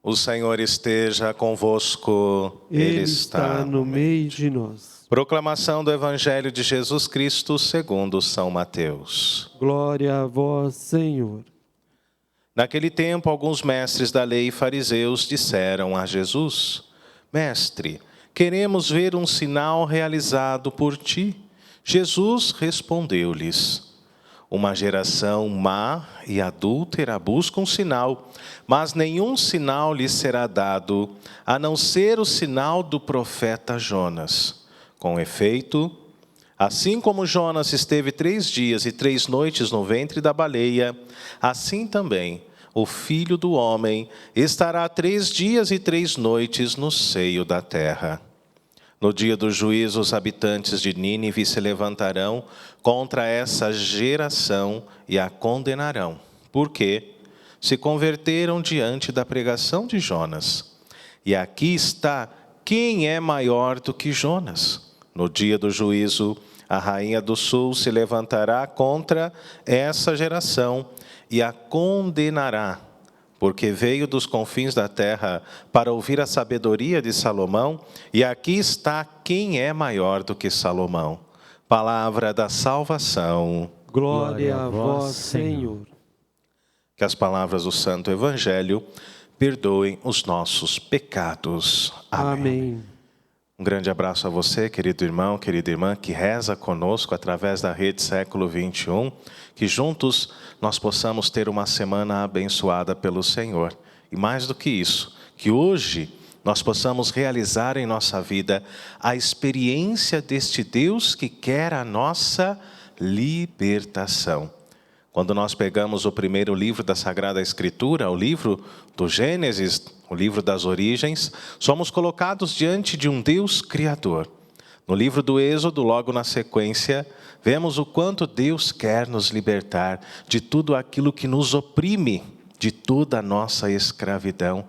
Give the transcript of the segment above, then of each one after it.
O Senhor esteja convosco. Ele está no meio de nós. Proclamação do Evangelho de Jesus Cristo segundo São Mateus. Glória a vós, Senhor. Naquele tempo, alguns mestres da lei e fariseus disseram a Jesus: Mestre, queremos ver um sinal realizado por ti. Jesus respondeu-lhes: Uma geração má e adúltera busca um sinal, mas nenhum sinal lhes será dado, a não ser o sinal do profeta Jonas. Com efeito, assim como Jonas esteve 3 dias e 3 noites no ventre da baleia, assim também o Filho do Homem estará 3 dias e 3 noites no seio da terra. No dia do juízo, os habitantes de Nínive se levantarão contra essa geração e a condenarão, porque se converteram diante da pregação de Jonas. E aqui está quem é maior do que Jonas. No dia do juízo, a rainha do sul se levantará contra essa geração e a condenará, porque veio dos confins da terra para ouvir a sabedoria de Salomão, e aqui está quem é maior do que Salomão. Palavra da salvação. Glória a vós, Senhor. Que as palavras do Santo Evangelho perdoem os nossos pecados. Amém. Um grande abraço a você, querido irmão, querida irmã, que reza conosco através da Rede Século XXI, que juntos nós possamos ter uma semana abençoada pelo Senhor. E mais do que isso, que hoje nós possamos realizar em nossa vida a experiência deste Deus que quer a nossa libertação. Quando nós pegamos o primeiro livro da Sagrada Escritura, o livro do Gênesis, o livro das origens, somos colocados diante de um Deus Criador. No livro do Êxodo, logo na sequência, vemos o quanto Deus quer nos libertar de tudo aquilo que nos oprime, de toda a nossa escravidão.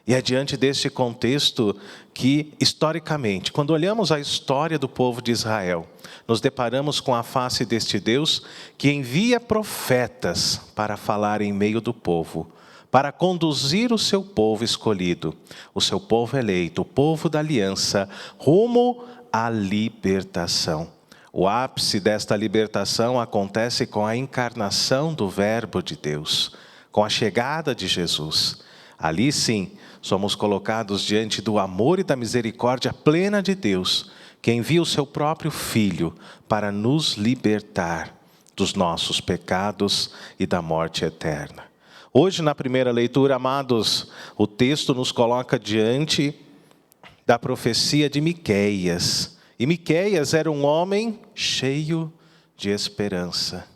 E é diante deste contexto que, historicamente, quando olhamos a história do povo de Israel, nos deparamos com a face deste Deus que envia profetas para falar em meio do povo, para conduzir o seu povo escolhido, o seu povo eleito, o povo da aliança, rumo à libertação. O ápice desta libertação acontece com a encarnação do Verbo de Deus, com a chegada de Jesus. Ali sim, somos colocados diante do amor e da misericórdia plena de Deus, que envia o seu próprio Filho para nos libertar dos nossos pecados e da morte eterna. Hoje, na primeira leitura, amados, o texto nos coloca diante da profecia de Miqueias. E Miqueias era um homem cheio de esperança.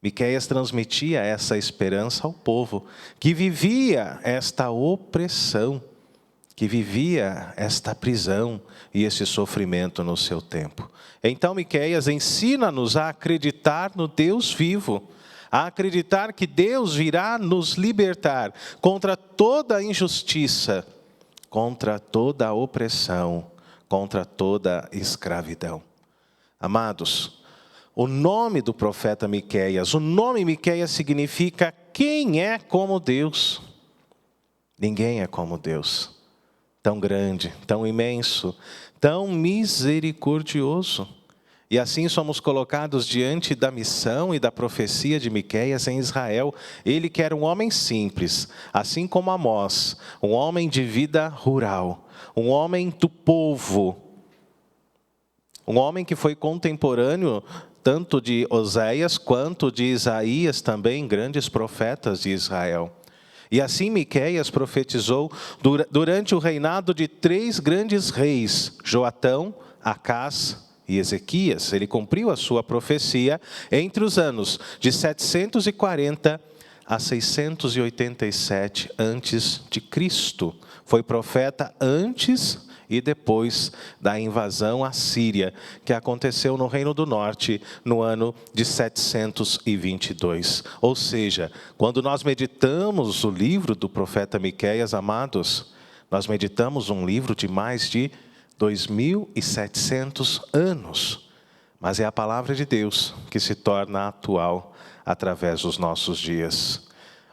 Miqueias transmitia essa esperança ao povo, que vivia esta opressão, que vivia esta prisão e esse sofrimento no seu tempo. Então Miqueias ensina-nos a acreditar no Deus vivo, a acreditar que Deus virá nos libertar contra toda a injustiça, contra toda a opressão, contra toda a escravidão. Amados, o nome do profeta Miqueias, o nome Miqueias significa quem é como Deus. Ninguém é como Deus, tão grande, tão imenso, tão misericordioso. E assim somos colocados diante da missão e da profecia de Miqueias em Israel. Ele que era um homem simples, assim como Amós, um homem de vida rural, um homem do povo, um homem que foi contemporâneo tanto de Oséias quanto de Isaías, também grandes profetas de Israel. E assim Miqueias profetizou durante o reinado de 3 grandes reis, Joatão, Acás e Ezequias. Ele cumpriu a sua profecia entre os anos de 740 a 687 antes de Cristo. Foi profeta antes e depois da invasão assíria, que aconteceu no Reino do Norte no ano de 722. Ou seja, quando nós meditamos o livro do profeta Miqueias, amados, nós meditamos um livro de mais de 2.700 anos. Mas é a palavra de Deus que se torna atual através dos nossos dias.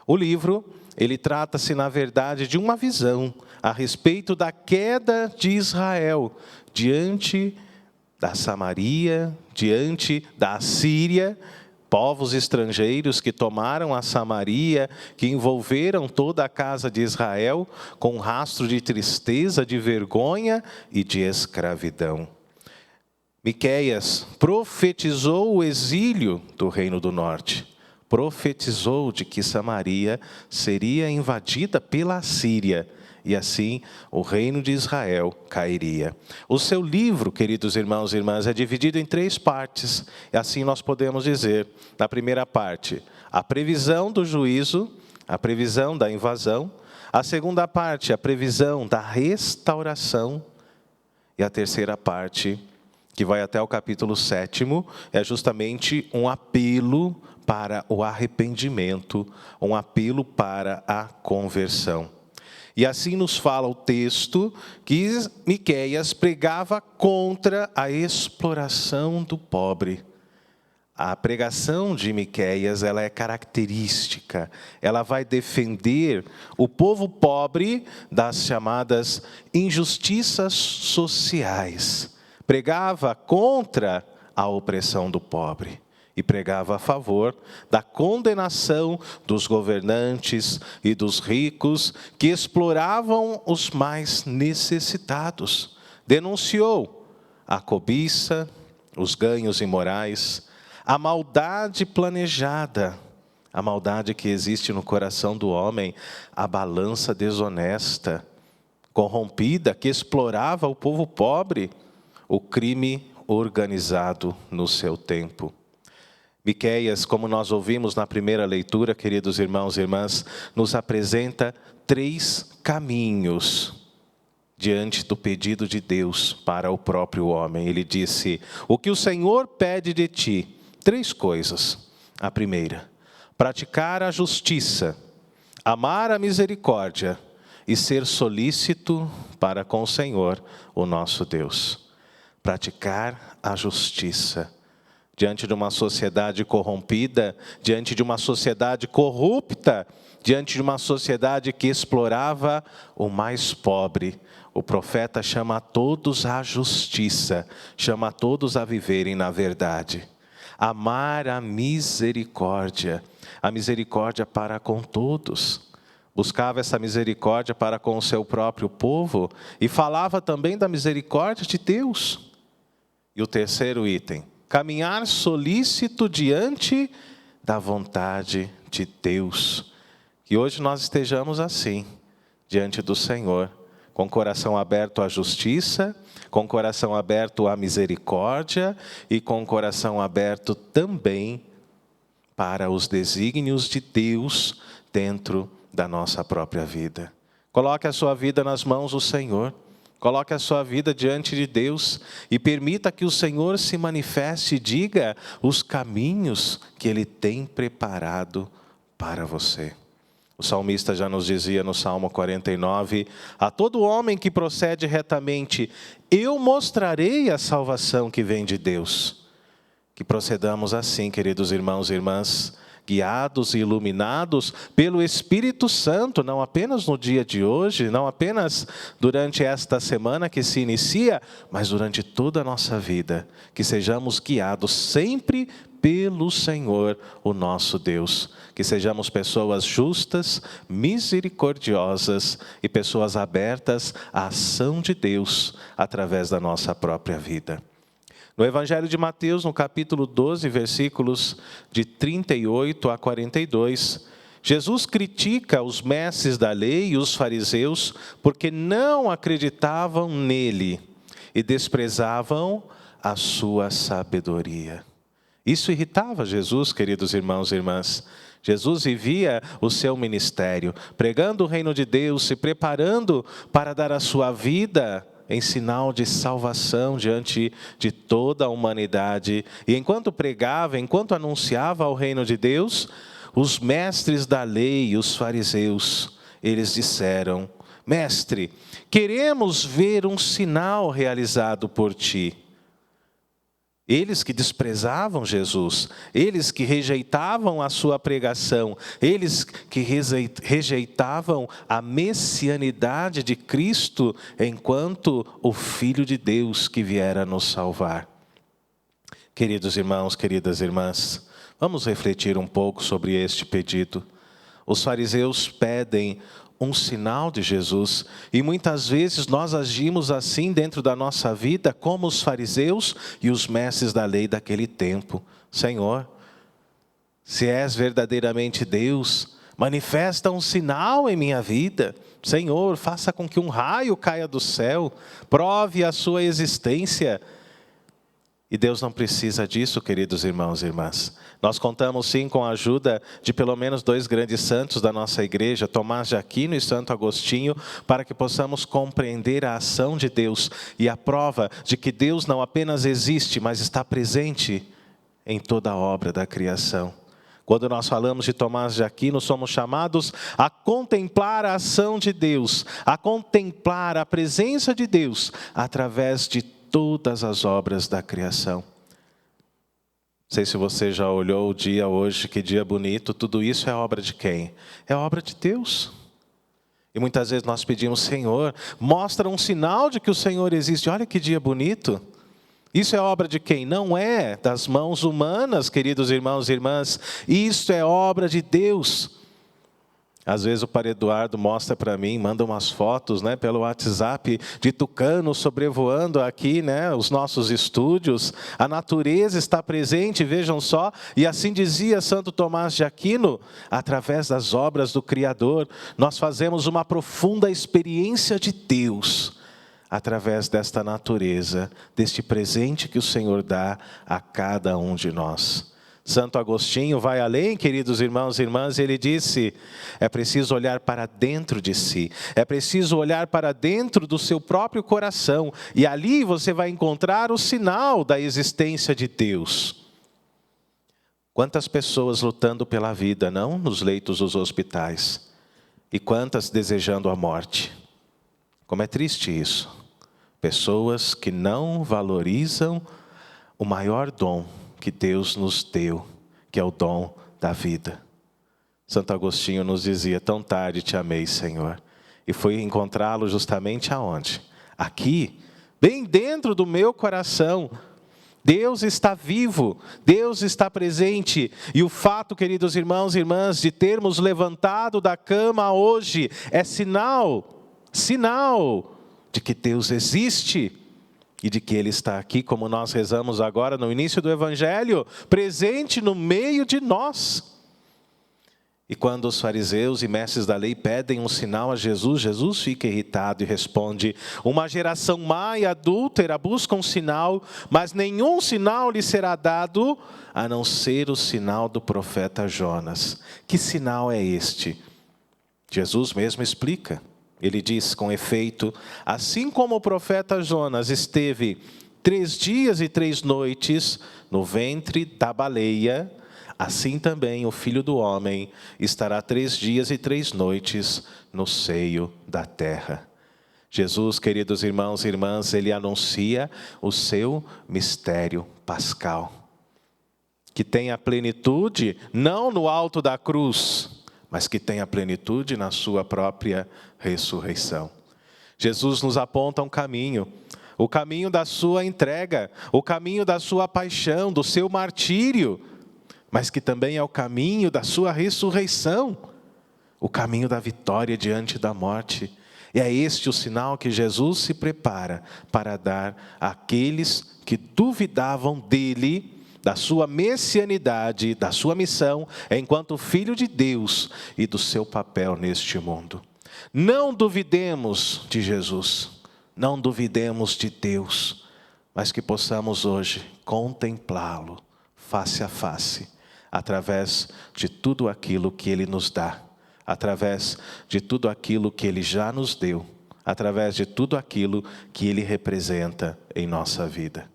O livro ele trata-se, na verdade, de uma visão a respeito da queda de Israel diante da Samaria, diante da Assíria, povos estrangeiros que tomaram a Samaria, que envolveram toda a casa de Israel com um rastro de tristeza, de vergonha e de escravidão. Miqueias profetizou o exílio do Reino do Norte. Profetizou de que Samaria seria invadida pela Assíria e assim o reino de Israel cairia. O seu livro, queridos irmãos e irmãs, é dividido em 3 partes. E assim nós podemos dizer, na primeira parte, a previsão do juízo, a previsão da invasão. A segunda parte, a previsão da restauração. E a terceira parte, que vai até o capítulo 7º, é justamente um apelo para o arrependimento, um apelo para a conversão. E assim nos fala o texto que Miqueias pregava contra a exploração do pobre. A pregação de Miqueias, ela é característica. Ela vai defender o povo pobre das chamadas injustiças sociais. Pregava contra a opressão do pobre. E pregava a favor da condenação dos governantes e dos ricos que exploravam os mais necessitados. Denunciou a cobiça, os ganhos imorais, a maldade planejada, a maldade que existe no coração do homem, a balança desonesta, corrompida, que explorava o povo pobre, o crime organizado no seu tempo. Miqueias, como nós ouvimos na primeira leitura, queridos irmãos e irmãs, nos apresenta 3 caminhos diante do pedido de Deus para o próprio homem. Ele disse: o que o Senhor pede de ti, 3 coisas. A primeira, praticar a justiça, amar a misericórdia e ser solícito para com o Senhor, o nosso Deus. Praticar a justiça. Diante de uma sociedade corrompida, diante de uma sociedade corrupta, diante de uma sociedade que explorava o mais pobre, o profeta chama a todos à justiça, chama a todos a viverem na verdade. Amar a misericórdia para com todos. Buscava essa misericórdia para com o seu próprio povo e falava também da misericórdia de Deus. E o terceiro item, caminhar solícito diante da vontade de Deus. Que hoje nós estejamos assim, diante do Senhor, com coração aberto à justiça, com coração aberto à misericórdia e com coração aberto também para os desígnios de Deus dentro da nossa própria vida. Coloque a sua vida nas mãos do Senhor. Coloque a sua vida diante de Deus e permita que o Senhor se manifeste e diga os caminhos que Ele tem preparado para você. O salmista já nos dizia no Salmo 49, a todo homem que procede retamente, eu mostrarei a salvação que vem de Deus. Que procedamos assim, queridos irmãos e irmãs, guiados e iluminados pelo Espírito Santo, não apenas no dia de hoje, não apenas durante esta semana que se inicia, mas durante toda a nossa vida, que sejamos guiados sempre pelo Senhor, o nosso Deus, que sejamos pessoas justas, misericordiosas e pessoas abertas à ação de Deus através da nossa própria vida. No Evangelho de Mateus, no capítulo 12, versículos de 38 a 42, Jesus critica os mestres da lei e os fariseus porque não acreditavam nele e desprezavam a sua sabedoria. Isso irritava Jesus, queridos irmãos e irmãs. Jesus vivia o seu ministério, pregando o reino de Deus, se preparando para dar a sua vida em sinal de salvação diante de toda a humanidade. E enquanto pregava, enquanto anunciava o reino de Deus, os mestres da lei, os fariseus, eles disseram: Mestre, queremos ver um sinal realizado por ti. Eles que desprezavam Jesus, eles que rejeitavam a sua pregação, eles que rejeitavam a messianidade de Cristo enquanto o Filho de Deus que viera nos salvar. Queridos irmãos, queridas irmãs, vamos refletir um pouco sobre este pedido. Os fariseus pedem um sinal de Jesus, e muitas vezes nós agimos assim dentro da nossa vida, como os fariseus e os mestres da lei daquele tempo. Senhor, se és verdadeiramente Deus, manifesta um sinal em minha vida. Senhor, faça com que um raio caia do céu, prove a sua existência. E Deus não precisa disso, queridos irmãos e irmãs. Nós contamos sim com a ajuda de pelo menos 2 grandes santos da nossa igreja, Tomás de Aquino e Santo Agostinho, para que possamos compreender a ação de Deus e a prova de que Deus não apenas existe, mas está presente em toda a obra da criação. Quando nós falamos de Tomás de Aquino, somos chamados a contemplar a ação de Deus, a contemplar a presença de Deus através de todas as obras da criação. Não sei se você já olhou o dia hoje, que dia bonito, tudo isso é obra de quem? É obra de Deus. E muitas vezes nós pedimos, Senhor, mostra um sinal de que o Senhor existe. Olha que dia bonito. Isso é obra de quem? Não é das mãos humanas, queridos irmãos e irmãs. Isso é obra de Deus. Às vezes o Padre Eduardo mostra para mim, manda umas fotos, pelo WhatsApp, de tucano sobrevoando aqui, os nossos estúdios. A natureza está presente, vejam só. E assim dizia Santo Tomás de Aquino, através das obras do Criador, nós fazemos uma profunda experiência de Deus, através desta natureza, deste presente que o Senhor dá a cada um de nós. Santo Agostinho vai além, queridos irmãos e irmãs, ele disse, é preciso olhar para dentro de si, é preciso olhar para dentro do seu próprio coração, e ali você vai encontrar o sinal da existência de Deus. Quantas pessoas lutando pela vida, não nos leitos dos hospitais, e quantas desejando a morte. Como é triste isso. Pessoas que não valorizam o maior dom que Deus nos deu, que é o dom da vida. Santo Agostinho nos dizia, tão tarde te amei, Senhor. E fui encontrá-lo justamente aonde? Aqui, bem dentro do meu coração. Deus está vivo, Deus está presente. E o fato, queridos irmãos e irmãs, de termos levantado da cama hoje, é sinal de que Deus existe. E de que Ele está aqui, como nós rezamos agora no início do Evangelho, presente no meio de nós. E quando os fariseus e mestres da lei pedem um sinal a Jesus, Jesus fica irritado e responde, uma geração má e adúltera busca um sinal, mas nenhum sinal lhe será dado, a não ser o sinal do profeta Jonas. Que sinal é este? Jesus mesmo explica. Ele diz, com efeito, assim como o profeta Jonas esteve 3 dias e 3 noites no ventre da baleia, assim também o Filho do Homem estará 3 dias e 3 noites no seio da terra. Jesus, queridos irmãos e irmãs, Ele anuncia o seu mistério pascal, que tem a plenitude não no alto da cruz, mas que tem a plenitude na sua própria ressurreição. Jesus nos aponta um caminho, o caminho da sua entrega, o caminho da sua paixão, do seu martírio, mas que também é o caminho da sua ressurreição, o caminho da vitória diante da morte. E é este o sinal que Jesus se prepara para dar àqueles que duvidavam dele, da sua messianidade, da sua missão, enquanto Filho de Deus e do seu papel neste mundo. Não duvidemos de Jesus, não duvidemos de Deus, mas que possamos hoje contemplá-lo face a face, através de tudo aquilo que Ele nos dá, através de tudo aquilo que Ele já nos deu, através de tudo aquilo que Ele representa em nossa vida.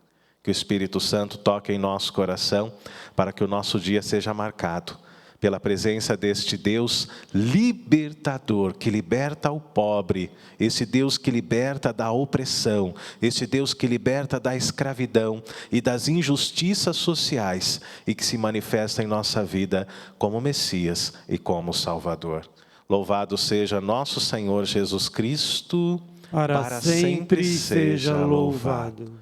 Que o Espírito Santo toque em nosso coração para que o nosso dia seja marcado pela presença deste Deus libertador, que liberta o pobre, esse Deus que liberta da opressão, esse Deus que liberta da escravidão e das injustiças sociais e que se manifesta em nossa vida como Messias e como Salvador. Louvado seja nosso Senhor Jesus Cristo, para sempre seja louvado.